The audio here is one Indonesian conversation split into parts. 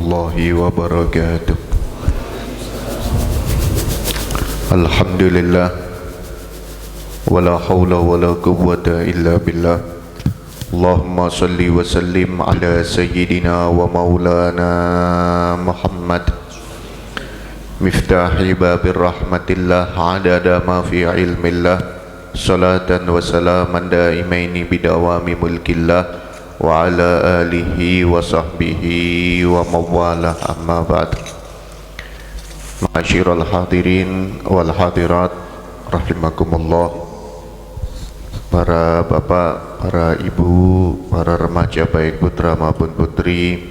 warahmatullahi wabarakatuh. Alhamdulillah, wala hawla wala quwwata illa billah. Allahumma salli wa sallim ala sayyidina wa maulana Muhammad, miftahi babir rahmatillah, adada ma fi ilmillah, salatan wa salaman daimaini bidawami mulkillah, wa ala alihi wa sahbihi wa mawalah, amma ba'd. Ma'asyiral hadirin wal hadirat rahimakumullah, para bapak, para ibu, para remaja baik putra maupun putri,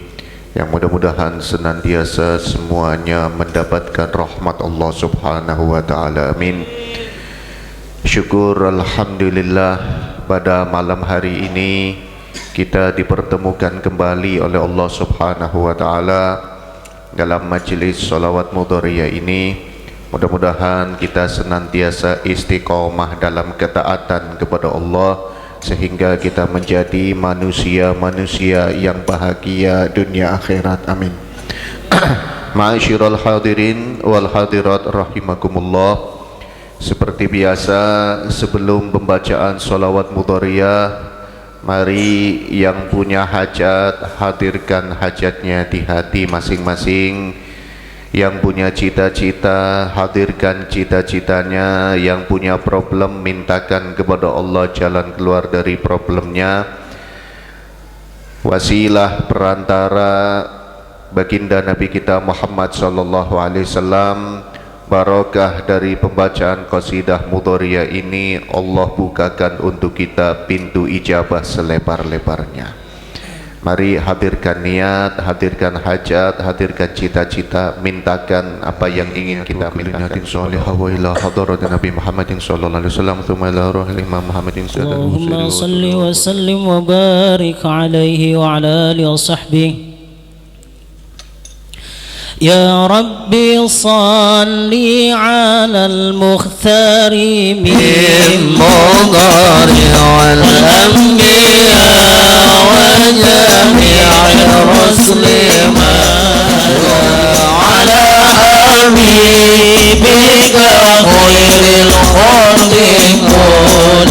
yang mudah-mudahan senantiasa semuanya mendapatkan rahmat Allah subhanahu wa ta'ala, amin. Syukur alhamdulillah, pada malam hari ini kita dipertemukan kembali oleh Allah subhanahu wa ta'ala dalam majlis salawat mudhariyah ini. Mudah-mudahan kita senantiasa istiqomah dalam ketaatan kepada Allah, sehingga kita menjadi manusia-manusia yang bahagia dunia akhirat, amin. Ma'asyiral hadirin wal hadirat rahimakumullah, seperti biasa sebelum pembacaan salawat mudhariyah, mari yang punya hajat hadirkan hajatnya di hati masing-masing. Yang punya cita-cita hadirkan cita-citanya. Yang punya problem mintakan kepada Allah jalan keluar dari problemnya. Wasilah perantara baginda Nabi kita Muhammad sallallahu alaihi wasallam, barakah dari pembacaan qasidah mudhariyah ini, Allah bukakan untuk kita pintu ijabah selebar-lebarnya. Mari hadirkan niat, hadirkan hajat, hadirkan cita-cita, mintakan apa yang ingin kita mintakan. Wa ila hadarat Nabi Muhammadin sallallahu alaihi wasallam, thumma ila ruhil Imam Muhammadin sallallahu alaihi wasallam. Allahumma salli wa sallim wa barik alaihi wa ala alihi wa sahbihi. يا ربي صل على المختار من مضار والأنبياء وجميع الرسل على حبيبك خير الخلق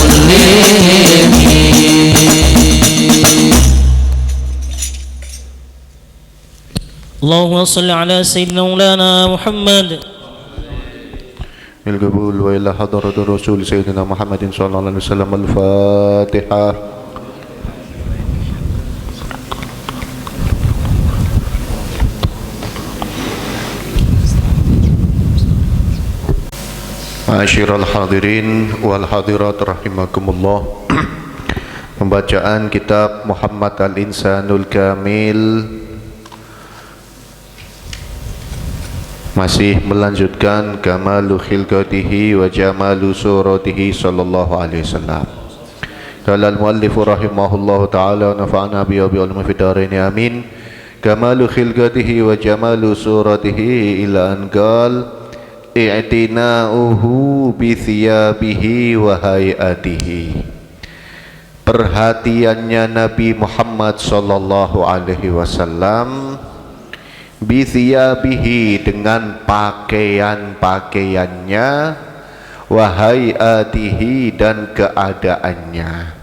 كلهم. اللهم صل على سيدنا مولانا محمد بالقبول وإلى حضرة الرسول سيدنا محمد صلى الله عليه وسلم. الفاتحة. Ma'asyiral hadirin wal hadirat rahimakumullah. Pembacaan kitab Muhammad al-Insanul Kamil masih melanjutkan kamalu khilqatihi wa jamalu suratihi sallallahu alaihi wasallam. Qala al-muallif rahimahullahu ta'ala wa nafa'ana bi ulumi fid dharain, amin. Kamalu khilqatihi wa jamalu suratihi ila an qala i'tina'uhu bi thiyabihi wa hayatihi. Perhatiannya Nabi Muhammad sallallahu alaihi wasallam bithiyabihi, dengan pakaian-pakaiannya, wahayatihi, dan keadaannya.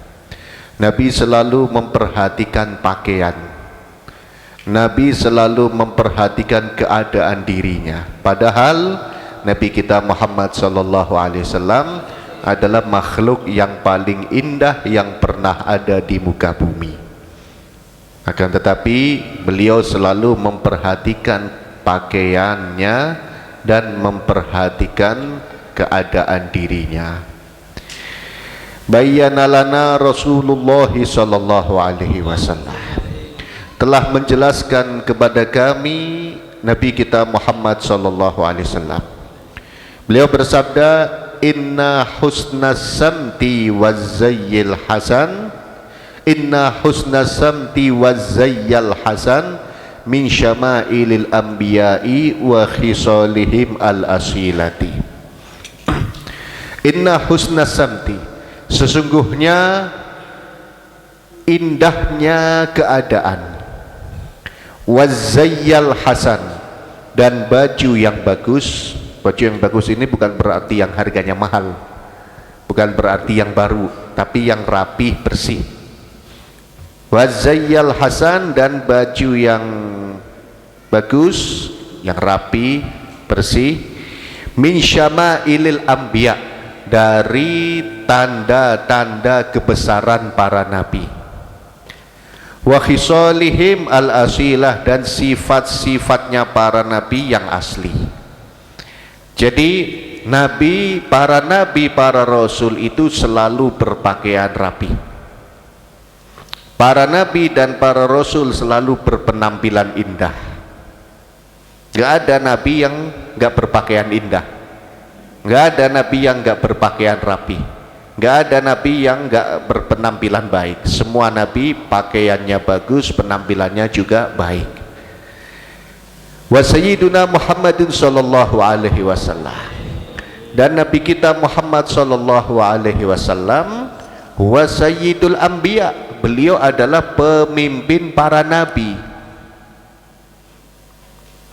Nabi selalu memperhatikan pakaian, Nabi selalu memperhatikan keadaan dirinya. Padahal Nabi kita Muhammad sallallahu alaihi wasallam adalah makhluk yang paling indah yang pernah ada di muka bumi. Akan tetapi beliau selalu memperhatikan pakaiannya dan memperhatikan keadaan dirinya. Bayyana lana Rasulullah sallallahu alaihi wasallam, telah menjelaskan kepada kami Nabi kita Muhammad sallallahu alaihi wasallam. Beliau bersabda, inna husnas samti wazayyil hasan, inna husnas samti wazayyal hasan min syama'ilil anbiya'i wa khisalihim al-asilati. Inna husnas samti, sesungguhnya indahnya keadaan, Wazayyal hasan, dan baju yang bagus. Baju yang bagus ini bukan berarti yang harganya mahal, bukan berarti yang baru, tapi yang rapi, bersih. Wazayyal hasan, dan baju yang bagus, yang rapi, bersih. Min syama'ilil anbiya, dari tanda-tanda kebesaran para nabi. Wa khisalihim al-asilah, dan sifat-sifatnya para nabi yang asli. Jadi para nabi, para rasul itu selalu berpakaian rapi. Para nabi dan para rasul selalu berpenampilan indah. Gak ada nabi yang gak berpakaian indah, gak ada nabi yang gak berpakaian rapi, gak ada nabi yang gak berpenampilan baik. Semua nabi pakaiannya bagus, penampilannya juga baik. Wa sayyiduna Muhammadin sallallahu alaihi wasallam, dan nabi kita Muhammad sallallahu alaihi wasallam huwa sayyidul anbiya, beliau adalah pemimpin para nabi.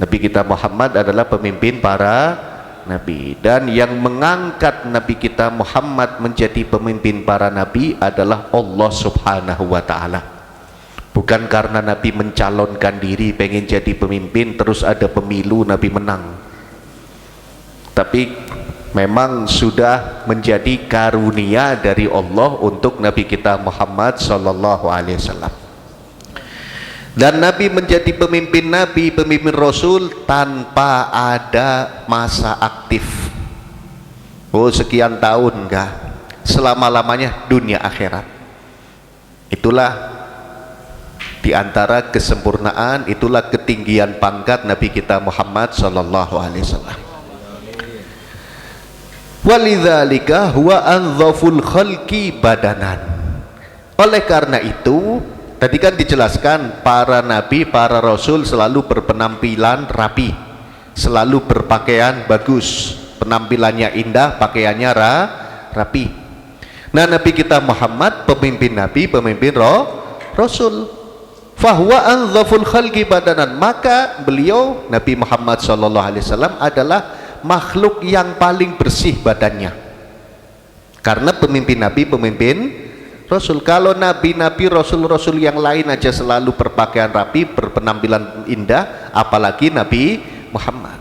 Nabi kita Muhammad adalah pemimpin para nabi, dan yang mengangkat Nabi kita Muhammad menjadi pemimpin para nabi adalah Allah subhanahu wa ta'ala. Bukan karena Nabi mencalonkan diri pengen jadi pemimpin terus ada pemilu Nabi menang, tapi memang sudah menjadi karunia dari Allah untuk Nabi kita Muhammad sallallahu alaihi wasallam. Dan Nabi menjadi pemimpin nabi, pemimpin rasul tanpa ada masa aktif. Oh sekian tahun, enggak, selama-lamanya dunia akhirat. Itulah diantara kesempurnaan, itulah ketinggian pangkat Nabi kita Muhammad sallallahu alaihi wasallam. Walidzalika huwa anzaful khalqi badanan. Oleh karena itu, tadi kan dijelaskan para nabi, para rasul selalu berpenampilan rapi, selalu berpakaian bagus, penampilannya indah, pakaiannya rapi. Nah Nabi kita Muhammad pemimpin nabi, pemimpin rasul. Fahuwa anzaful khalqi badanan, maka beliau Nabi Muhammad sallallahu alaihi wasallam adalah makhluk yang paling bersih badannya. Karena pemimpin nabi, pemimpin rasul. Kalau nabi-nabi, rasul-rasul yang lain aja selalu berpakaian rapi, berpenampilan indah, apalagi Nabi Muhammad.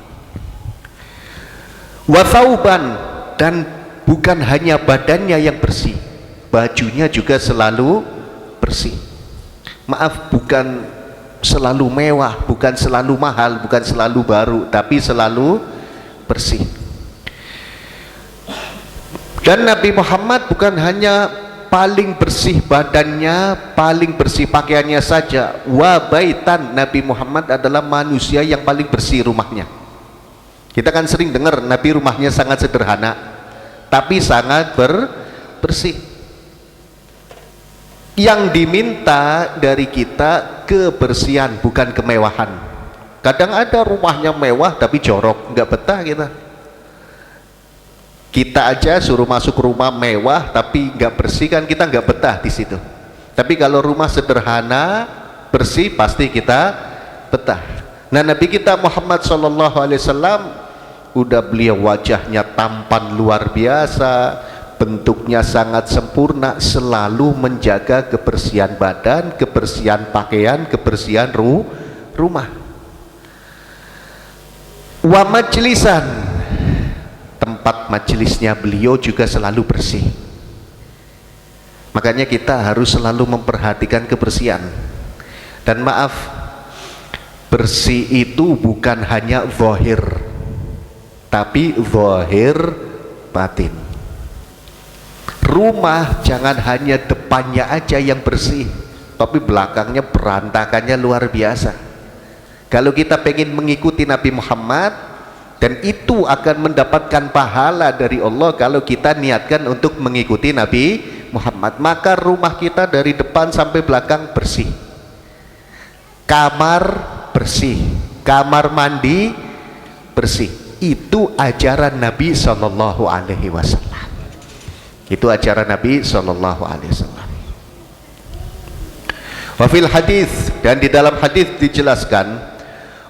Wa thauban, dan bukan hanya badannya yang bersih, bajunya juga selalu bersih. Maaf, bukan selalu mewah, bukan selalu mahal, bukan selalu baru, tapi selalu bersih. Dan Nabi Muhammad bukan hanya paling bersih badannya, paling bersih pakaiannya saja. Wa baitan, Nabi Muhammad adalah manusia yang paling bersih rumahnya. Kita kan sering dengar Nabi rumahnya sangat sederhana tapi sangat bersih. Yang diminta dari kita kebersihan, bukan kemewahan. Kadang ada rumahnya mewah tapi jorok, nggak betah kita. Kita aja suruh masuk rumah mewah tapi nggak bersih, kan kita nggak betah di situ. Tapi kalau rumah sederhana bersih pasti kita betah. Nah Nabi kita Muhammad SAW udah beliau wajahnya tampan luar biasa, bentuknya sangat sempurna, selalu menjaga kebersihan badan, kebersihan pakaian, kebersihan rumah. Wa majlisan, tempat majelisnya beliau juga selalu bersih. Makanya kita harus selalu memperhatikan kebersihan. Dan maaf, bersih itu bukan hanya zahir, tapi zahir batin. Rumah jangan hanya depannya aja yang bersih, tapi belakangnya berantakannya luar biasa. Kalau kita pengen mengikuti Nabi Muhammad, dan itu akan mendapatkan pahala dari Allah kalau kita niatkan untuk mengikuti Nabi Muhammad, maka rumah kita dari depan sampai belakang bersih, kamar bersih, kamar mandi bersih. Itu ajaran Nabi Sallallahu Alaihi Wasallam. Itu ajaran Nabi Sallallahu Alaihi Wasallam. Wa fil hadis, dan di dalam hadis dijelaskan,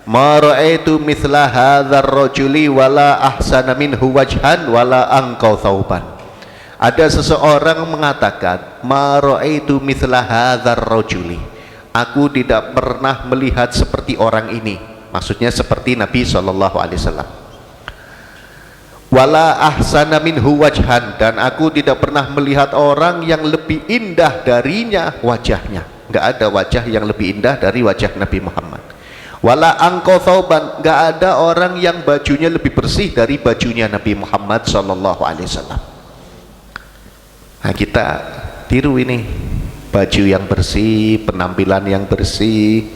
ma ra'aitu mithla hadzal rajuli wala ahsana minhu wajhan wala anqau thauban. Ada seseorang mengatakan, ma ra'aitu mithla hadzal rajuli, aku tidak pernah melihat seperti orang ini, maksudnya seperti Nabi SAW. Wala ahsana minhu wajhan, dan aku tidak pernah melihat orang yang lebih indah darinya wajahnya. Enggak ada wajah yang lebih indah dari wajah Nabi Muhammad. Wala anqau thauban, enggak ada orang yang bajunya lebih bersih dari bajunya Nabi Muhammad SAW. Nah, kita tiru ini, baju yang bersih, penampilan yang bersih,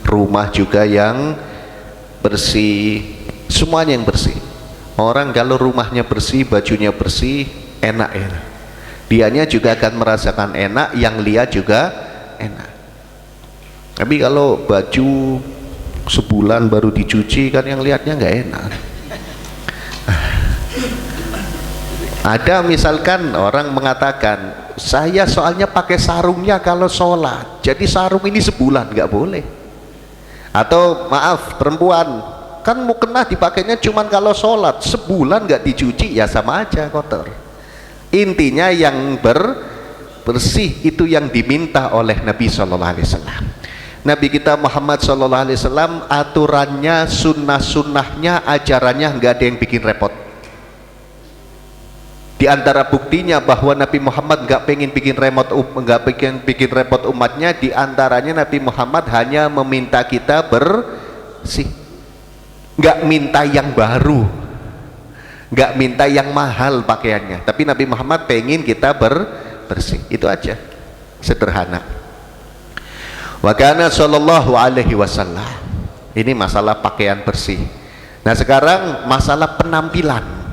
rumah juga yang bersih, semuanya yang bersih. Orang kalau rumahnya bersih, bajunya bersih, enak ya. Dianya juga akan merasakan enak, yang lihat juga enak. Tapi kalau baju sebulan baru dicuci, kan yang lihatnya nggak enak. Ada misalkan orang mengatakan, saya soalnya pakai sarungnya kalau sholat, jadi sarung ini sebulan, nggak boleh. Atau maaf, perempuan kan mukena dipakainya cuman kalau sholat, sebulan nggak dicuci, ya sama aja kotor. Intinya yang bersih itu yang diminta oleh Nabi SAW. Nabi kita Muhammad SAW, aturannya, sunnah-sunnahnya, ajarannya nggak ada yang bikin repot. Di antara buktinya bahwa Nabi Muhammad nggak pengen bikin repot umatnya, di antaranya Nabi Muhammad hanya meminta kita bersih, nggak minta yang baru, nggak minta yang mahal pakaiannya, tapi Nabi Muhammad pengen kita bersih, itu aja, sederhana. Wa kana sallallahu alaihi wasallam, ini masalah pakaian bersih. Nah sekarang masalah penampilan.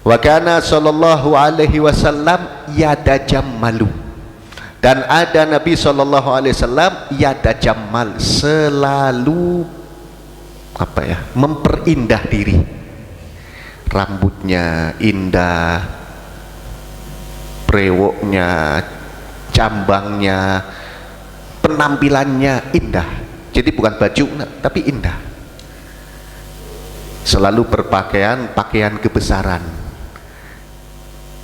Wa kana sallallahu alaihi wasallam yadajammalu, dan ada Nabi sallallahu alaihi wasallam yadajammal, selalu apa ya, memperindah diri. Rambutnya indah, brewoknya, cambangnya, penampilannya indah. Jadi bukan baju tapi indah. Selalu berpakaian pakaian kebesaran.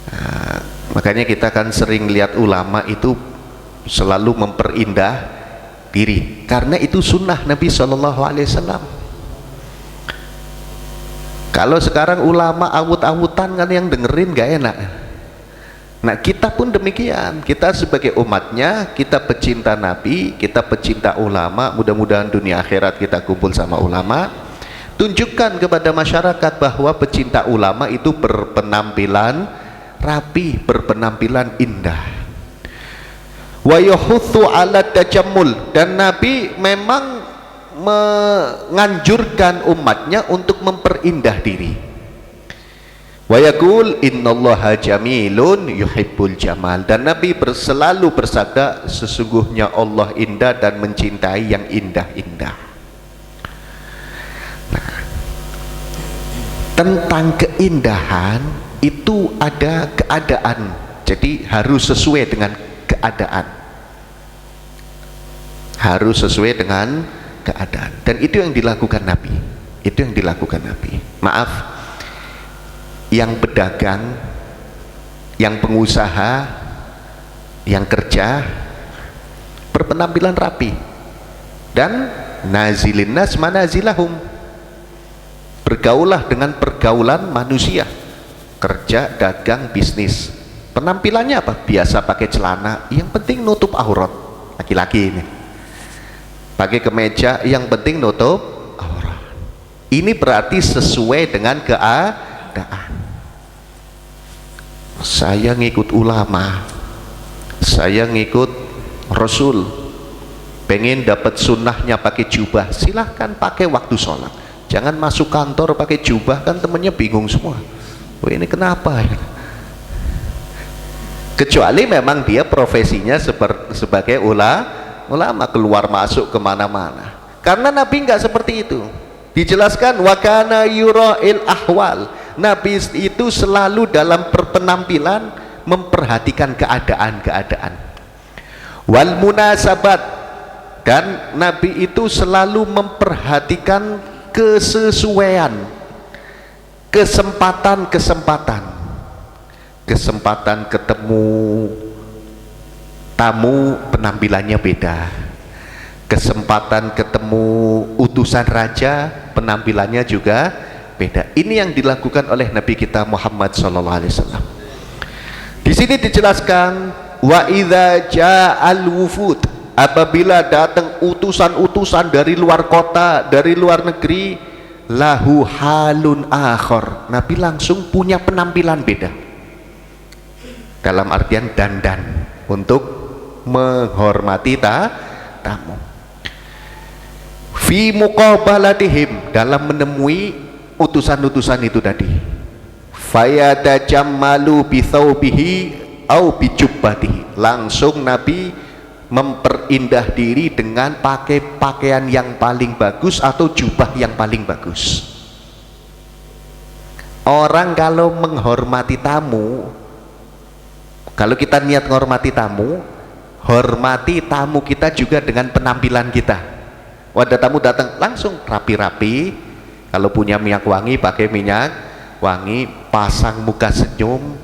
Nah, makanya kita kan sering lihat ulama itu selalu memperindah diri, karena itu sunnah Nabi SAW. Kalau sekarang ulama awut-awutan kan yang dengerin gak enak. Nah kita pun demikian, kita sebagai umatnya, kita pecinta Nabi, kita pecinta ulama, mudah-mudahan dunia akhirat kita kumpul sama ulama. Tunjukkan kepada masyarakat bahwa pecinta ulama itu berpenampilan rapi, berpenampilan indah. Wa yuhutsu 'ala tajammul, dan Nabi memang menganjurkan umatnya untuk memperindah diri. Wa yaqul innallaha jamilun yuhibbul jamal, dan Nabi selalu bersabda, sesungguhnya Allah indah dan mencintai yang indah-indah. Nah, tentang keindahan itu ada keadaan, jadi harus sesuai dengan keadaan, harus sesuai dengan keadaan, dan itu yang dilakukan Nabi, itu yang dilakukan Nabi. Maaf, yang pedagang, yang pengusaha, yang kerja berpenampilan rapi, dan nazilin nas manazilahum, bergaulah dengan pergaulan manusia, kerja, dagang, bisnis. Penampilannya apa? Biasa pakai celana, yang penting nutup aurat. Laki-laki ini pakai kemeja, yang penting nutup aurat. Ini berarti sesuai dengan keadaan. Saya ngikut ulama, saya ngikut Rasul, pengen dapat sunnahnya pakai jubah, silahkan pakai waktu sholat. Jangan masuk kantor pakai jubah, kan temennya bingung semua. Oh ini kenapa ya? Kecuali memang dia profesinya sebagai ulama, keluar masuk kemana-mana. Karena Nabi nggak seperti itu. Dijelaskan wa kana yura'il ahwal, Nabi itu selalu dalam penampilan memperhatikan keadaan-keadaan. Wal munasabat, dan Nabi itu selalu memperhatikan kesesuaian, kesempatan ketemu tamu penampilannya beda, kesempatan ketemu utusan raja penampilannya juga beda. Ini yang dilakukan oleh Nabi kita Muhammad SAW. Di sini dijelaskan, wa idza ja'al wufud, apabila datang utusan-utusan dari luar kota, dari luar negeri, lahu halun akhor, Nabi langsung punya penampilan beda, dalam artian dandan untuk menghormati tamu. Fi muqabalatihim, dalam menemui utusan-utusan itu tadi, fayatajammalu bi thawbihi au bi jubbatihi, langsung Nabi memperindah diri dengan pakai pakaian yang paling bagus atau jubah yang paling bagus. Orang kalau menghormati tamu, kalau kita niat menghormati tamu, hormati tamu kita juga dengan penampilan kita. Wadah tamu datang langsung rapi-rapi, kalau punya minyak wangi pakai minyak wangi, pasang muka senyum,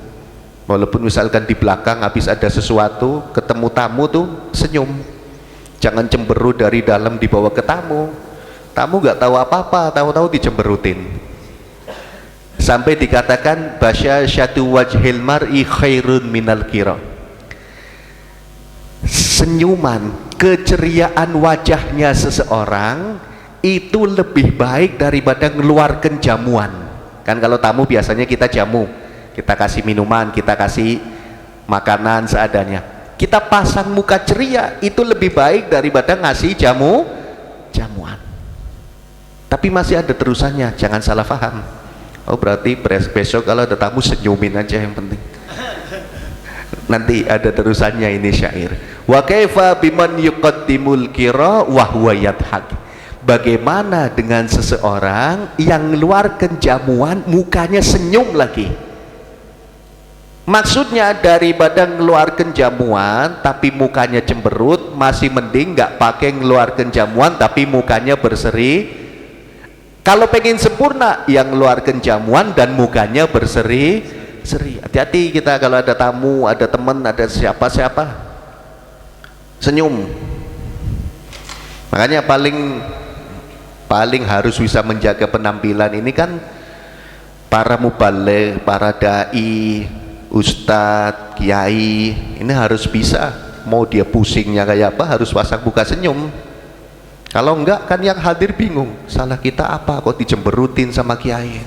walaupun misalkan di belakang habis ada sesuatu, ketemu tamu tuh senyum, jangan cemberut dari dalam dibawa ke tamu. Tamu nggak tahu apa-apa, tahu-tahu dicemberutin, sampai dikatakan basyasyatu wajhil mar'i khairun minal kira, senyuman, keceriaan wajahnya seseorang itu lebih baik daripada ngeluarkan jamuan. Kan kalau tamu biasanya kita jamu, kita kasih minuman, kita kasih makanan seadanya. Kita pasang muka ceria itu lebih baik daripada ngasih jamuan. Tapi masih ada terusannya, jangan salah paham. Oh berarti besok kalau ada tamu senyumin aja yang penting. Nanti ada terusannya ini syair. Wa kaifa biman yuqaddimul kira wa huwa yadhak. Bagaimana dengan seseorang yang ngeluarkan jamuan mukanya senyum lagi? Maksudnya daripada ngeluarkan jamuan tapi mukanya cemberut, masih mending nggak pakai ngeluarkan jamuan tapi mukanya berseri. Kalau pengen sempurna, yang ngeluarkan jamuan dan mukanya berseri. Hati-hati kita kalau ada tamu, ada teman, ada siapa-siapa, senyum. Makanya paling harus bisa menjaga penampilan ini kan para mubaligh, para dai, ustadz, kiai, ini harus bisa. Mau dia pusingnya kayak apa, harus pasang muka senyum. Kalau enggak kan yang hadir bingung, salah kita apa kok dicemberutin sama kiai.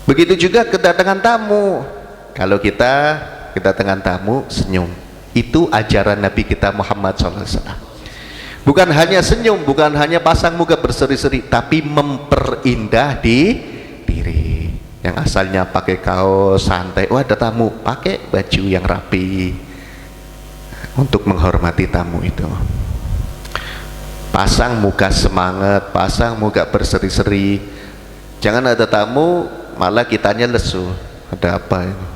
Begitu juga kedatangan tamu, kalau kita kedatangan tamu senyum, itu ajaran Nabi kita Muhammad SAW. Bukan hanya senyum, bukan hanya pasang muka berseri-seri, tapi memperindah diri. Yang asalnya pakai kaos santai, oh ada tamu, pakai baju yang rapi untuk menghormati tamu itu. Pasang muka semangat, pasang muka berseri-seri. Jangan ada tamu malah kitanya lesu, ada apa ini?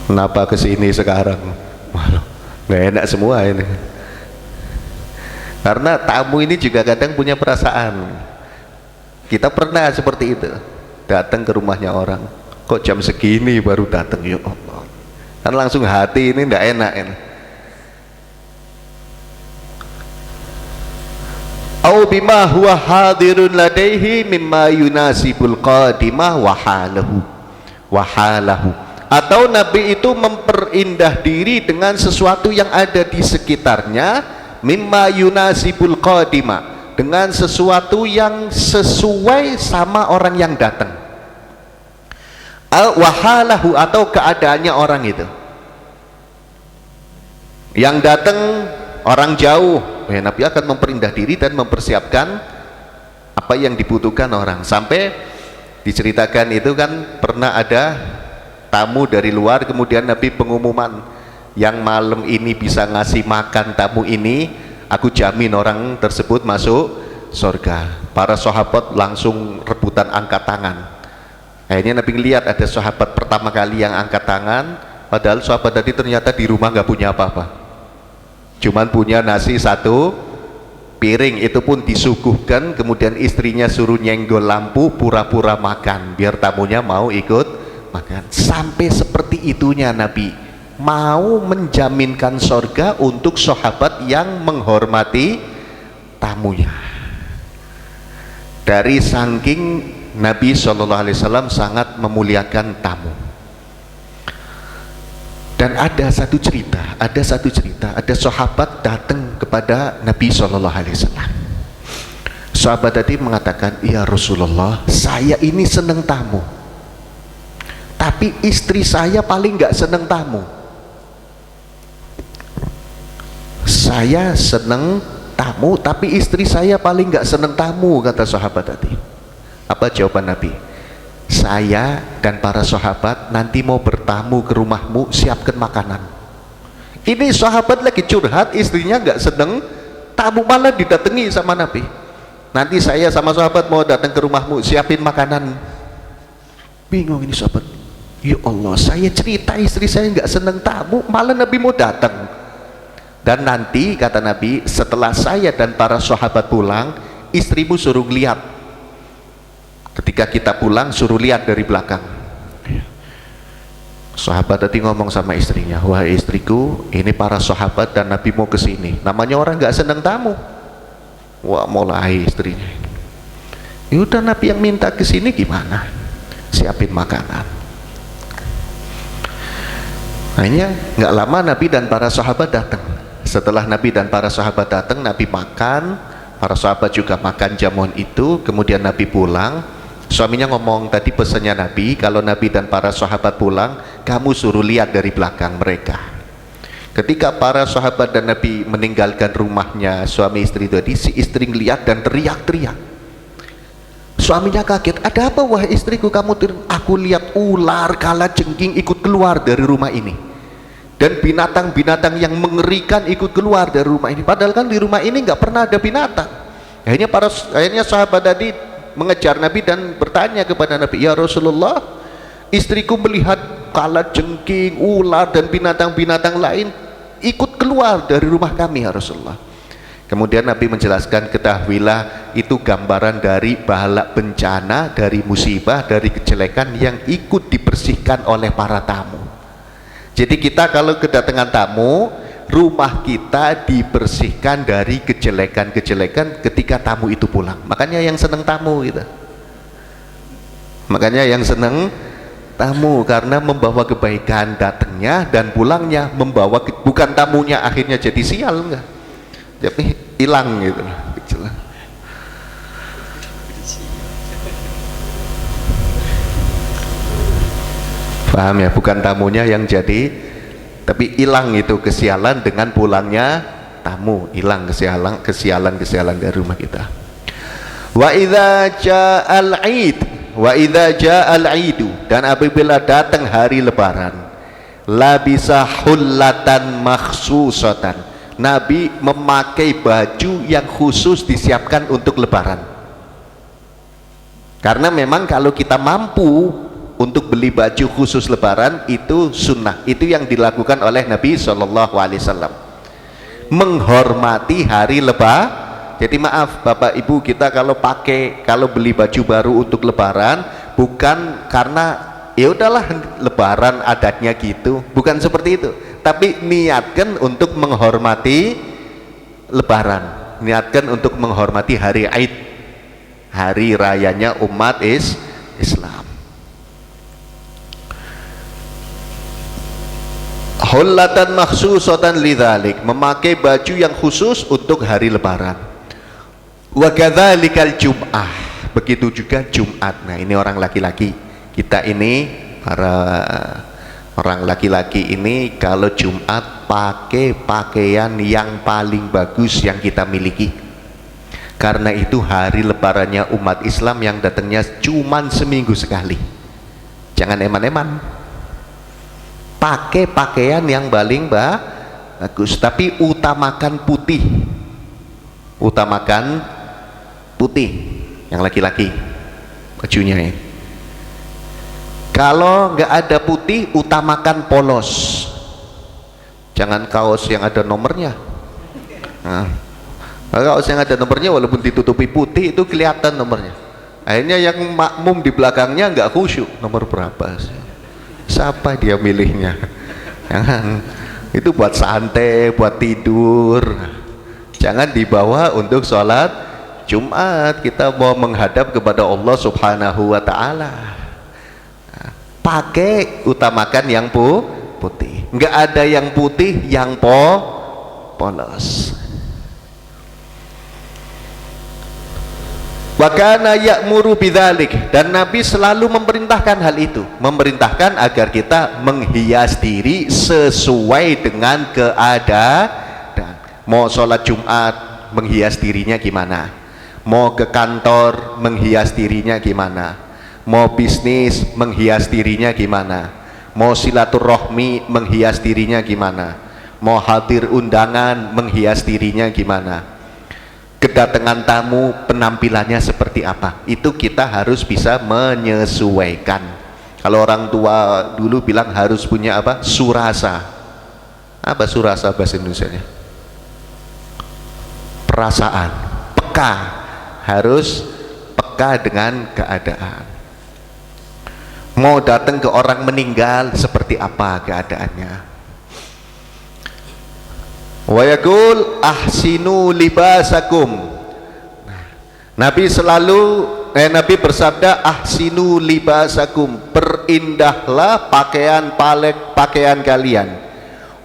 Kenapa kesini sekarang? Malah nggak enak semua ini. Karena tamu ini juga kadang punya perasaan. Kita pernah seperti itu, datang ke rumahnya orang, kok jam segini baru datang, ya Allah. Kan langsung hati ini nggak enak ini. Au bima huwa hadirun ladaihi mimma yunasibul qadimah wa halahu. Atau Nabi itu memperindah diri dengan sesuatu yang ada di sekitarnya, mimma yunasibul qadimah, dengan sesuatu yang sesuai sama orang yang datang. Wa halahu, atau keadaannya orang itu. Yang datang orang jauh, ya, Nabi akan memperindah diri dan mempersiapkan apa yang dibutuhkan orang. Sampai diceritakan itu kan pernah ada tamu dari luar, kemudian Nabi pengumuman, yang malam ini bisa ngasih makan tamu ini, aku jamin orang tersebut masuk surga. Para sahabat langsung rebutan angkat tangan. Akhirnya Nabi lihat ada sahabat pertama kali yang angkat tangan, Padahal sahabat tadi ternyata di rumah nggak punya apa-apa, cuman punya nasi satu piring, itu pun disuguhkan, kemudian istrinya suruh nyenggol lampu pura-pura makan biar tamunya mau ikut makan. Sampai seperti itunya Nabi mau menjaminkan sorga untuk sahabat yang menghormati tamunya. Dari saking Nabi SAW sangat memuliakan tamu. Dan ada satu cerita, ada sahabat datang kepada Nabi SAW. Sahabat tadi mengatakan, ya Rasulullah, saya ini senang tamu, tapi istri saya paling nggak senang tamu. Saya senang tamu, tapi istri saya paling nggak senang tamu, kata sahabat tadi. Apa jawaban Nabi? Saya dan para sahabat nanti mau bertamu ke rumahmu, siapkan makanan. Ini sahabat lagi curhat, istrinya nggak seneng tamu, malah didatangi sama Nabi. Nanti saya sama sahabat mau datang ke rumahmu, siapin makanan. Bingung ini sahabat, ya Allah, saya cerita istri saya nggak seneng tamu, malah Nabi mau datang. Dan nanti kata Nabi, setelah saya dan para sahabat pulang, istrimu suruh lihat. Ketika kita pulang suruh lihat dari belakang. Sahabat tadi ngomong sama istrinya, wahai istriku, ini para sahabat dan Nabi mau kesini, namanya orang nggak seneng tamu. Wah, mulai istrinya, yaudah Nabi yang minta kesini, gimana, siapin makanan. Akhirnya nggak lama Nabi dan para sahabat datang. Setelah Nabi dan para sahabat datang, Nabi makan, para sahabat juga makan jamuan itu, kemudian Nabi pulang. Suaminya ngomong, tadi pesannya Nabi, kalau Nabi dan para sahabat pulang, kamu suruh lihat dari belakang mereka. Ketika para sahabat dan Nabi meninggalkan rumahnya suami istri tadi, si istri ngeliat dan teriak-teriak. Suaminya kaget, ada apa wahai istriku, kamu aku lihat ular kalajengking ikut keluar dari rumah ini, dan binatang-binatang yang mengerikan ikut keluar dari rumah ini, padahal kan di rumah ini nggak pernah ada binatang. Akhirnya sahabat tadi mengejar Nabi dan bertanya kepada Nabi, ya Rasulullah, istriku melihat kalajengking, ular dan binatang-binatang lain ikut keluar dari rumah kami ya Rasulullah. Kemudian Nabi menjelaskan, ketahuilah itu gambaran dari bala bencana, dari musibah, dari kejelekan yang ikut dibersihkan oleh para tamu. Jadi kita kalau kedatangan tamu, rumah kita dibersihkan dari kejelekan-kejelekan ketika tamu itu pulang. Makanya yang seneng tamu gitu. Makanya yang seneng tamu, karena membawa kebaikan, datangnya dan pulangnya membawa, bukan tamunya akhirnya jadi sial, enggak, tapi hilang gitu. Paham ya, bukan tamunya yang jadi, tapi hilang itu kesialan dengan pulangnya tamu, hilang kesialan dari rumah kita. Wa idza ja'al 'id, wa idza ja'al 'idu, dan apabila datang hari lebaran, labisa hullatan makhsusatan, Nabi memakai baju yang khusus disiapkan untuk lebaran. Karena memang kalau kita mampu untuk beli baju khusus lebaran itu sunnah, itu yang dilakukan oleh Nabi SAW, menghormati hari lebaran. Jadi maaf Bapak Ibu, kita kalau beli baju baru untuk lebaran, bukan karena ya udahlah lebaran adatnya gitu, bukan seperti itu, tapi niatkan untuk menghormati lebaran, niatkan untuk menghormati hari Aid, hari rayanya umat Islam. Hullatan makhsusatan lidzalik, memakai baju yang khusus untuk hari lebaran. Wa kadzalikal jum'ah, begitu juga Jumat. Nah, ini orang laki-laki kita ini, para orang laki-laki ini kalau Jumat pakai pakaian yang paling bagus yang kita miliki. Karena itu hari lebarannya umat Islam yang datangnya cuman seminggu sekali. Jangan eman-eman. Pakai pakaian yang paling bagus, tapi utamakan putih, utamakan putih yang laki-laki bajunya ya. Kalau nggak ada putih, utamakan polos. Jangan kaos yang ada nomornya. Nah, kaos yang ada nomornya walaupun ditutupi putih itu kelihatan nomornya. Akhirnya yang makmum di belakangnya nggak khusyuk. Nomor berapa sih? Siapa dia milihnya? Jangan. Itu buat santai, buat tidur. Jangan dibawa untuk sholat Jumat. Kita mau menghadap kepada Allah Subhanahu wa Ta'ala. Pakai, utamakan yang putih. Nggak ada yang putih, yang polos. Wa kana ya'muru bidzalik, dan Nabi selalu memerintahkan hal itu, memerintahkan agar kita menghias diri sesuai dengan keadaan. Mau sholat Jumat menghias dirinya gimana, mau ke kantor menghias dirinya gimana, mau bisnis menghias dirinya gimana, mau silaturahmi menghias dirinya gimana, mau hadir undangan menghias dirinya gimana, kedatangan tamu penampilannya seperti apa. Itu kita harus bisa menyesuaikan. Kalau orang tua dulu bilang harus punya apa? Surasa. Apa surasa bahasa Indonesianya? Perasaan, peka. Harus peka dengan keadaan. Mau datang ke orang meninggal seperti apa keadaannya. Wa yaqul ahsinu libasakum. Nabi Nabi bersabda ahsinu libasakum, perindahlah pakaian kalian.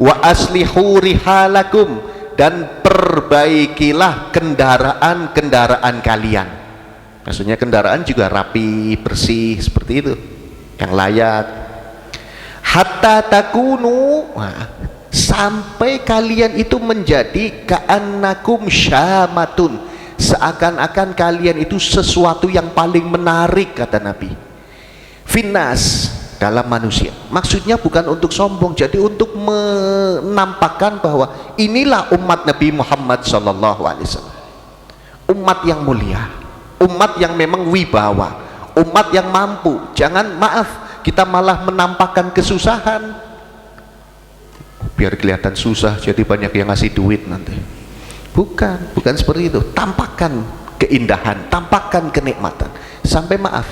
Wa aslihu rihalakum, dan perbaikilah kendaraan kalian. Maksudnya kendaraan juga rapi, bersih, seperti itu, yang layak. Hatta takunu, sampai kalian itu menjadi ka'annakum syamatun, seakan-akan kalian itu sesuatu yang paling menarik, kata Nabi. Finnas, dalam manusia. Maksudnya bukan untuk sombong, jadi untuk menampakkan bahwa inilah umat Nabi Muhammad SAW, umat yang mulia, umat yang memang wibawa, umat yang mampu. Jangan, maaf, kita malah menampakkan kesusahan biar kelihatan susah, jadi banyak yang ngasih duit nanti. Bukan seperti itu. Tampakkan keindahan, tampakkan kenikmatan. Sampai, maaf,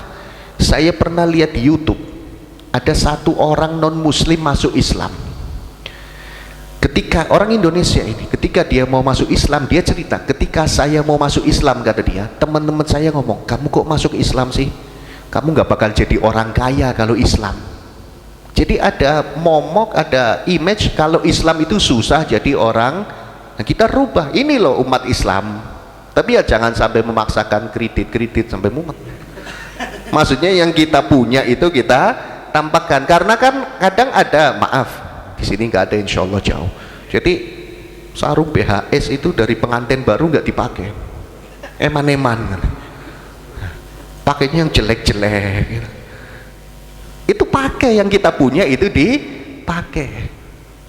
saya pernah lihat di YouTube ada satu orang non muslim masuk Islam. Ketika orang Indonesia ini, ketika dia mau masuk Islam, dia cerita, ketika saya mau masuk Islam, kata dia, teman-teman saya ngomong, kamu kok masuk Islam sih? Kamu nggak bakal jadi orang kaya kalau Islam. Jadi ada momok, ada image kalau Islam itu susah jadi orang. Nah, kita rubah, ini loh umat Islam. Tapi ya jangan sampai memaksakan kredit sampai mumet. Maksudnya yang kita punya itu kita tampakkan, karena kan kadang ada, maaf, di sini nggak ada, insya Allah jauh. Jadi sarung BHS itu dari pengantin baru nggak dipakai, eman-eman, pakainya yang jelek-jelek. Itu pakai yang kita punya itu dipakai.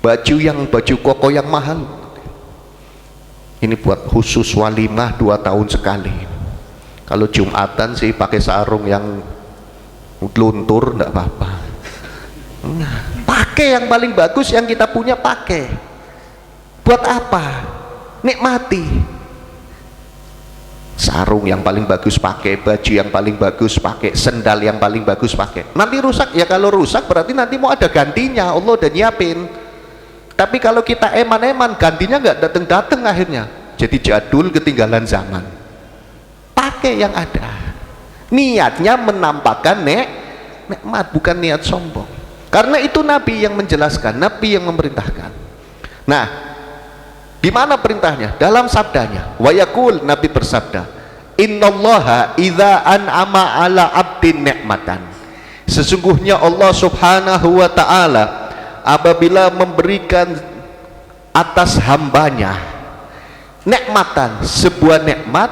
Baju koko yang mahal, ini buat khusus walimah 2 tahun sekali. Kalau Jumatan sih pakai sarung yang luntur enggak apa-apa. Pakai yang paling bagus yang kita punya, pakai. Buat apa? Nikmati. Sarung yang paling bagus pakai, baju yang paling bagus pakai, sendal yang paling bagus pakai. Nanti rusak, ya kalau rusak berarti nanti mau ada gantinya, Allah udah nyiapin. Tapi kalau kita eman-eman, gantinya nggak datang-datang akhirnya. Jadi jadul, ketinggalan zaman. Pakai yang ada. Niatnya menampakkan nikmat, bukan niat sombong. Karena itu Nabi yang menjelaskan, Nabi yang memerintahkan. Nah, di mana perintahnya? Dalam sabdanya. Wa yaqul, Nabi bersabda, innallaha idza an'ama ala abdin ni'matan. Sesungguhnya Allah Subhanahu wa Ta'ala apabila memberikan atas hambanya nikmatan, sebuah nikmat,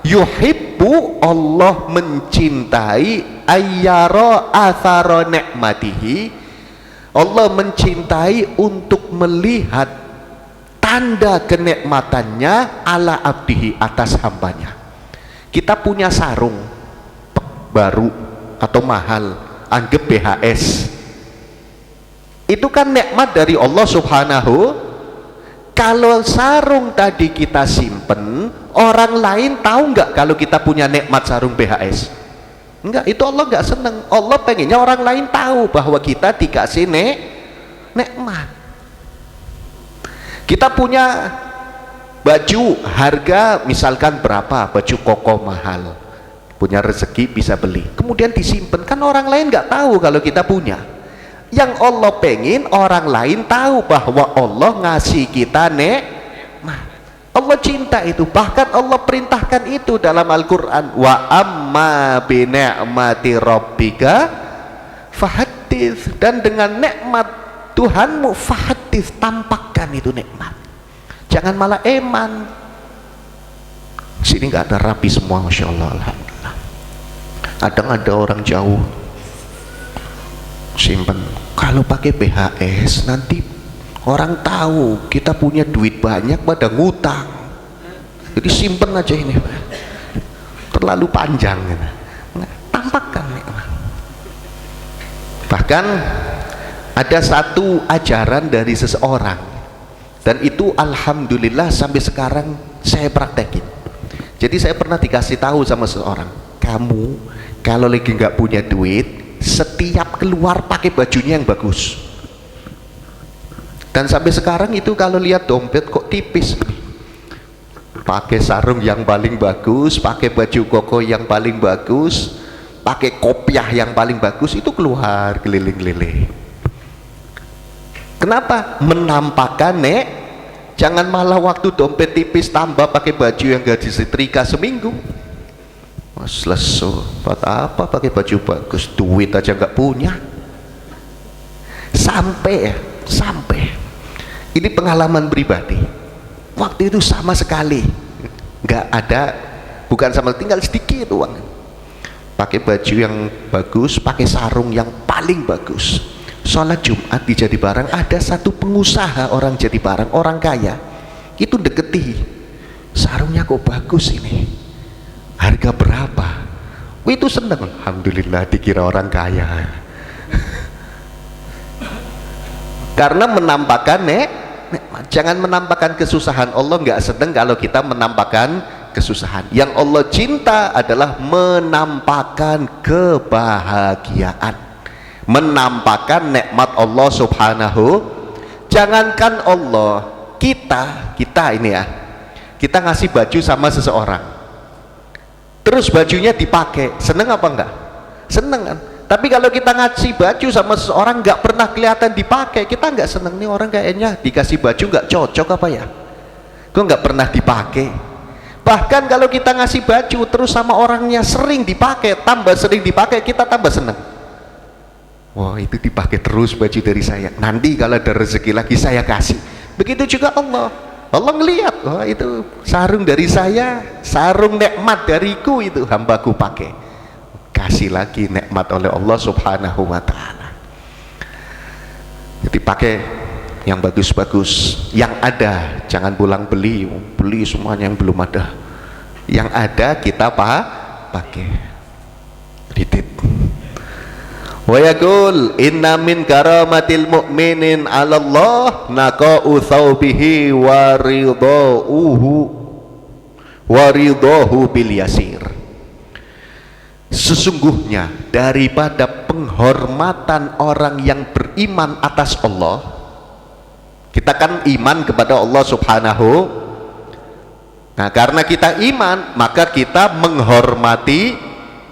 yuhibbu, Allah mencintai, ayyara athara nikmatihi, Allah mencintai untuk melihat tanda kenikmatannya ala abdihi, atas hambanya. Kita punya sarung baru atau mahal, anggap BHS itu kan nikmat dari Allah Subhanahu. Kalau sarung tadi kita simpen, orang lain tahu nggak kalau kita punya nikmat sarung BHS? Enggak, itu Allah nggak seneng. Allah pengennya orang lain tahu bahwa kita dikasih nikmat. Kita punya baju harga misalkan berapa, baju koko mahal, punya rezeki bisa beli, kemudian disimpan, kan orang lain nggak tahu kalau kita punya. Yang Allah pengen orang lain tahu bahwa Allah ngasih kita nikmat. Allah cinta itu, bahkan Allah perintahkan itu dalam Al-Quran, wa amma bi ni'mati rabbika fahaddits, dan dengan nikmat Tuhanmu fahaddits, tampakkan itu nikmat, jangan malah eman. Sini nggak ada rapi semua, Masya Allah, Alhamdulillah. Ada orang jauh simpen, kalau pakai BHS nanti orang tahu kita punya duit banyak pada ngutang, jadi simpen aja ini, terlalu panjang, tampakkan. Bahkan ada satu ajaran dari seseorang, dan itu alhamdulillah sampai sekarang saya praktekin. Jadi saya pernah dikasih tahu sama seseorang, kamu kalau lagi nggak punya duit, setiap keluar pakai bajunya yang bagus. Dan sampai sekarang itu kalau lihat dompet kok tipis, pakai sarung yang paling bagus, pakai baju koko yang paling bagus, pakai kopiah yang paling bagus, itu keluar keliling-keliling. Kenapa? Menampakkan jangan malah waktu dompet tipis tambah pakai baju yang gak disetrika seminggu. Mas lesu, buat apa pakai baju bagus, duit aja nggak punya. Sampai ini pengalaman pribadi, waktu itu sama sekali nggak ada, bukan sama, tinggal sedikit uang, pakai baju yang bagus, pakai sarung yang paling bagus. Sholat Jumat di Jatibarang ada satu pengusaha orang Jatibarang, orang kaya, itu deketi, sarungnya kok bagus ini, harga berapa? Itu seneng, alhamdulillah dikira orang kaya. Karena menampakkan jangan menampakkan kesusahan. Allah nggak seneng kalau kita menampakkan kesusahan. Yang Allah cinta adalah menampakkan kebahagiaan, menampakkan nikmat Allah Subhanahu. Jangankan Allah, kita ini ya, kita ngasih baju sama seseorang, terus bajunya dipakai, seneng apa enggak? Seneng kan? Tapi kalau kita ngasih baju sama seseorang nggak pernah kelihatan dipakai, kita nggak seneng. Nih orang kayaknya dikasih baju nggak cocok apa ya, kok nggak pernah dipakai. Bahkan kalau kita ngasih baju terus sama orangnya sering dipakai, tambah sering dipakai, kita tambah seneng. Wah, itu dipakai terus baju dari saya, nanti kalau ada rezeki lagi saya kasih. Begitu juga Allah ngelihat, wah itu sarung dari saya, sarung nikmat dariku, itu hambaku pakai, kasih lagi nikmat oleh Allah Subhanahu wa ta'ala. Jadi pakai yang bagus-bagus, yang ada, jangan pulang beli semuanya yang belum ada. Yang ada kita pakai. Titit. Wa yaqul inna min karamatil mu'minin 'ala Allah naqa'u thawbihi wa ridahu bil yasir. Sesungguhnya daripada penghormatan orang yang beriman atas Allah, kita kan iman kepada Allah Subhanahu. Nah, karena kita iman, maka kita menghormati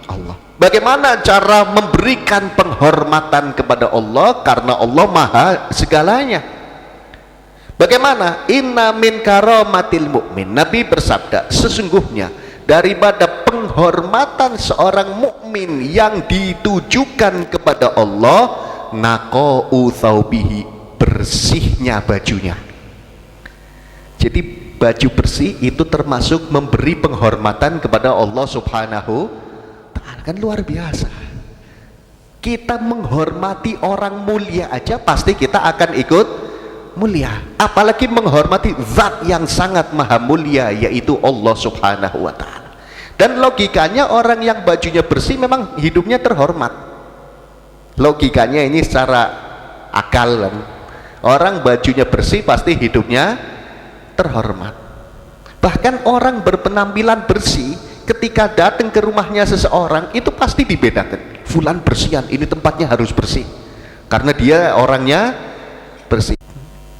Allah. Bagaimana cara memberikan penghormatan kepada Allah? Karena Allah maha segalanya. Bagaimana? Inna min karamatil mu'min, Nabi bersabda, sesungguhnya daripada penghormatan seorang mukmin yang ditujukan kepada Allah, naqa'u thawbihi, bersihnya bajunya. Jadi baju bersih itu termasuk memberi penghormatan kepada Allah Subhanahu ta'ala. Kan luar biasa. Kita menghormati orang mulia aja pasti kita akan ikut mulia, apalagi menghormati zat yang sangat maha mulia, yaitu Allah Subhanahu wa ta'ala. Dan logikanya orang yang bajunya bersih memang hidupnya terhormat. Logikanya ini secara akal kan. Orang bajunya bersih pasti hidupnya terhormat. Bahkan orang berpenampilan bersih ketika datang ke rumahnya seseorang itu pasti dibedakan. Fulan bersihan, ini tempatnya harus bersih karena dia orangnya bersih.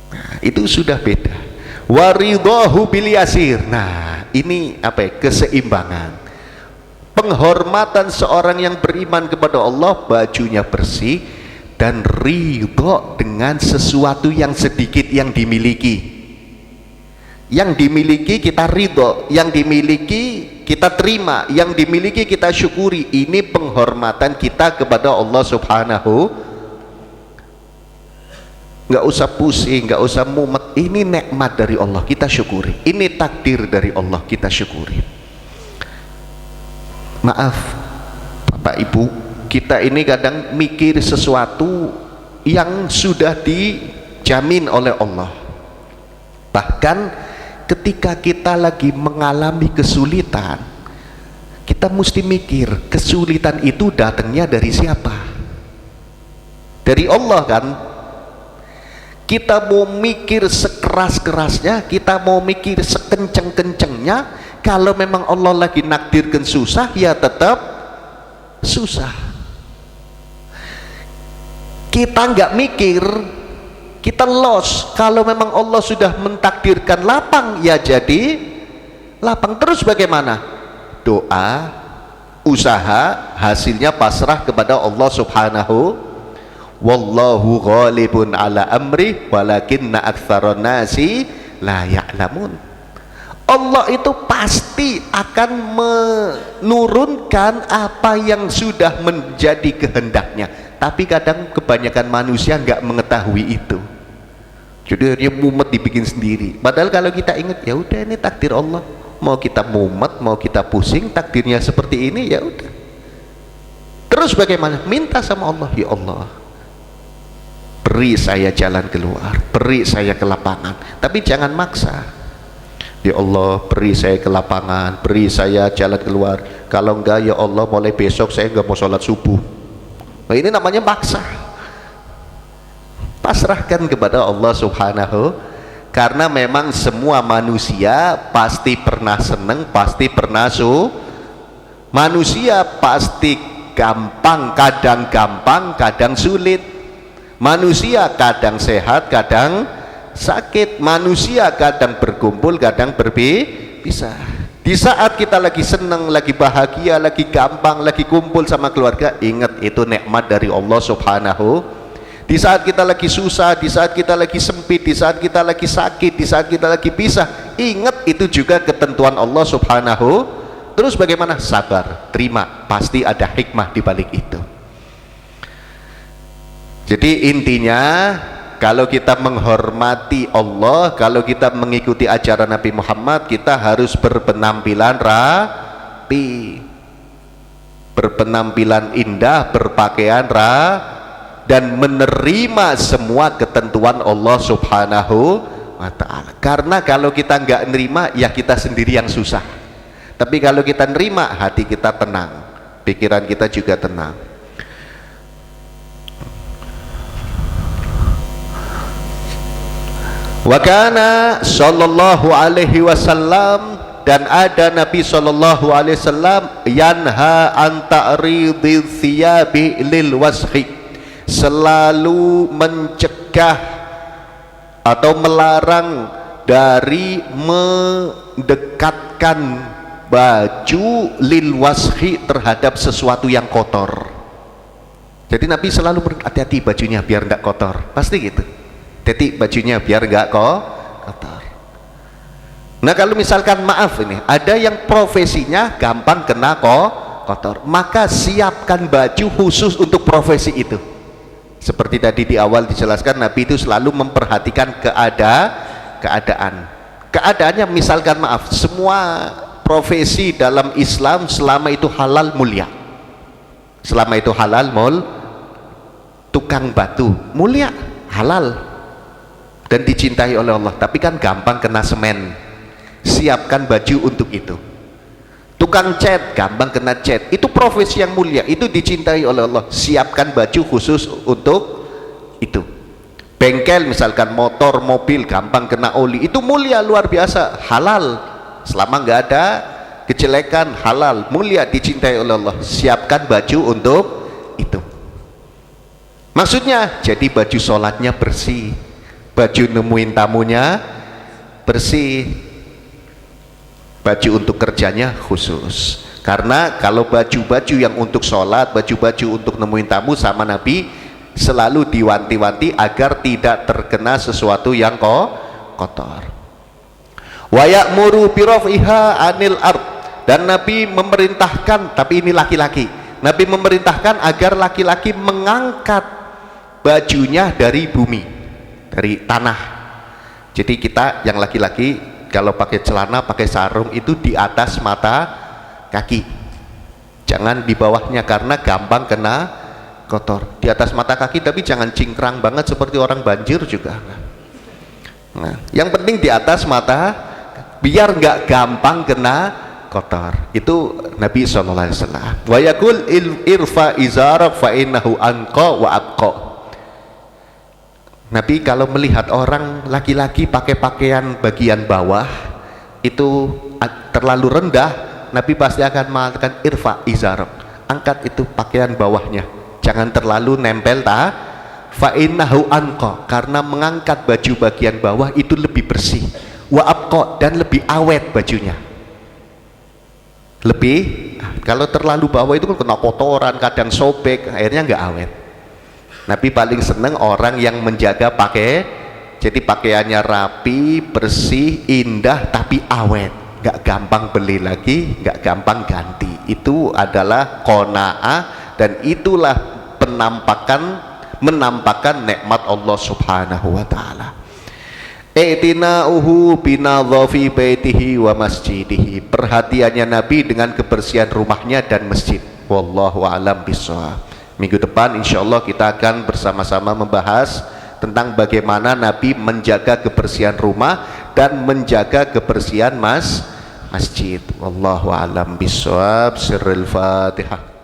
Nah, itu sudah beda. Waridhahu bil yasir. Nah, ini apa ya? Keseimbangan. Penghormatan seorang yang beriman kepada Allah, bajunya bersih dan ridho dengan sesuatu yang sedikit yang dimiliki. Yang dimiliki kita ridho, yang dimiliki kita terima, yang dimiliki kita syukuri. Ini penghormatan kita kepada Allah Subhanahu. Nggak usah pusing, nggak usah mumet. Ini nikmat dari Allah, kita syukuri. Ini takdir dari Allah, kita syukuri. Maaf Bapak Ibu, kita ini kadang mikir sesuatu yang sudah dijamin oleh Allah. Bahkan ketika kita lagi mengalami kesulitan, kita mesti mikir kesulitan itu datangnya dari siapa? Dari Allah kan? Kita mau mikir sekeras-kerasnya, kita mau mikir sekenceng-kencengnya, kalau memang Allah lagi nakdirkan susah, ya tetap susah. Kita nggak mikir, kita loss. Kalau memang Allah sudah mentakdirkan lapang, ya jadi lapang. Terus bagaimana? Doa, usaha, hasilnya pasrah kepada Allah Subhanahu. Wallahu ghalibun ala amri walakinna aktsaron nasi la ya'lamun. Allah itu pasti akan menurunkan apa yang sudah menjadi kehendaknya, tapi kadang kebanyakan manusia nggak mengetahui itu. Jadi dia mumet dibikin sendiri. Padahal kalau kita ingat, ya udah ini takdir Allah. Mau kita mumet, mau kita pusing, takdirnya seperti ini, ya udah. Terus bagaimana? Minta sama Allah, ya Allah, beri saya jalan keluar, beri saya ke lapangan. Tapi jangan maksa. Ya Allah, beri saya ke lapangan, beri saya jalan keluar. Kalau enggak, ya Allah, mulai besok saya enggak mau sholat subuh. Nah, ini namanya maksa. Pasrahkan kepada Allah Subhanahu. Karena memang semua manusia pasti pernah seneng, pasti pernah manusia pasti gampang, kadang sulit. Manusia kadang sehat, kadang sakit. Manusia kadang berkumpul, kadang berpisah. Di saat kita lagi senang, lagi bahagia, lagi gampang, lagi kumpul sama keluarga, ingat itu nikmat dari Allah Subhanahu. Di saat kita lagi susah, di saat kita lagi sempit, di saat kita lagi sakit, di saat kita lagi pisah, ingat itu juga ketentuan Allah Subhanahu. Terus bagaimana? Sabar, terima, pasti ada hikmah di balik itu. Jadi intinya, kalau kita menghormati Allah, kalau kita mengikuti ajaran Nabi Muhammad, kita harus berpenampilan rapi, berpenampilan indah, berpakaian dan menerima semua ketentuan Allah Subhanahu wa ta'ala. Karena kalau kita nggak nerima, ya kita sendiri yang susah. Tapi kalau kita nerima, hati kita tenang, pikiran kita juga tenang. Wa kana sallallahu alaihi wasallam, dan ada Nabi sallallahu alaihi wasallam, yanha an ta'ridhi thiyabi lil washi, selalu mencegah atau melarang dari mendekatkan baju lil washi, terhadap sesuatu yang kotor. Jadi Nabi selalu berhati-hati bajunya biar enggak kotor, pasti gitu. Jadi bajunya biar enggak kotor. Nah, kalau misalkan maaf ini ada yang profesinya gampang kena kotor, maka siapkan baju khusus untuk profesi itu. Seperti tadi di awal dijelaskan, Nabi itu selalu memperhatikan keadaannya. Misalkan maaf, semua profesi dalam Islam selama itu halal mulia, selama itu halal tukang batu mulia, halal dan dicintai oleh Allah, tapi kan gampang kena semen. Siapkan baju untuk itu. Tukang cat gampang kena cat, itu profesi yang mulia, itu dicintai oleh Allah. Siapkan baju khusus untuk itu. Bengkel misalkan motor, mobil gampang kena oli, itu mulia luar biasa, halal selama nggak ada kejelekan, halal, mulia, dicintai oleh Allah. Siapkan baju untuk itu. Maksudnya jadi baju sholatnya bersih, baju nemuin tamunya bersih, baju untuk kerjanya khusus. Karena kalau baju-baju yang untuk sholat, baju-baju untuk nemuin tamu, sama Nabi selalu diwanti-wanti agar tidak terkena sesuatu yang kotor. Wa ya'muru bi raf'iha 'anil ard, dan Nabi memerintahkan, tapi ini laki-laki, Nabi memerintahkan agar laki-laki mengangkat bajunya dari bumi, dari tanah. Jadi kita yang laki-laki kalau pakai celana, pakai sarung itu di atas mata kaki, jangan di bawahnya karena gampang kena kotor. Di atas mata kaki, tapi jangan cingkrang banget seperti orang banjir juga. Nah, yang penting di atas mata, biar nggak gampang kena kotor. Itu Nabi SAW. Wa yaqul irfa izarak fa innahu anqa wa abqa. Nabi kalau melihat orang laki-laki pakai pakaian bagian bawah itu terlalu rendah, Nabi pasti akan mengatakan irfa izarak, angkat itu pakaian bawahnya, jangan terlalu nempel fa innahu anqa, karena mengangkat baju bagian bawah itu lebih bersih, wa abqa, dan lebih awet bajunya. Lebih, kalau terlalu bawah itu kan kena kotoran, kadang sobek, akhirnya nggak awet. Nabi paling seneng orang yang menjaga jadi pakaiannya rapi, bersih, indah, tapi awet, nggak gampang beli lagi, nggak gampang ganti. Itu adalah qanaah, dan itulah menampakkan nikmat Allah Subhanahu wa taala. I'tina'uhu binadhafi baitihi wa masjidihi, perhatiannya Nabi dengan kebersihan rumahnya dan masjid. Wallahu a'lam bishawab. Minggu depan insyaallah kita akan bersama-sama membahas tentang bagaimana Nabi menjaga kebersihan rumah dan menjaga kebersihan masjid. Wallahu a'lam bishawab. Sirrul Fatihah.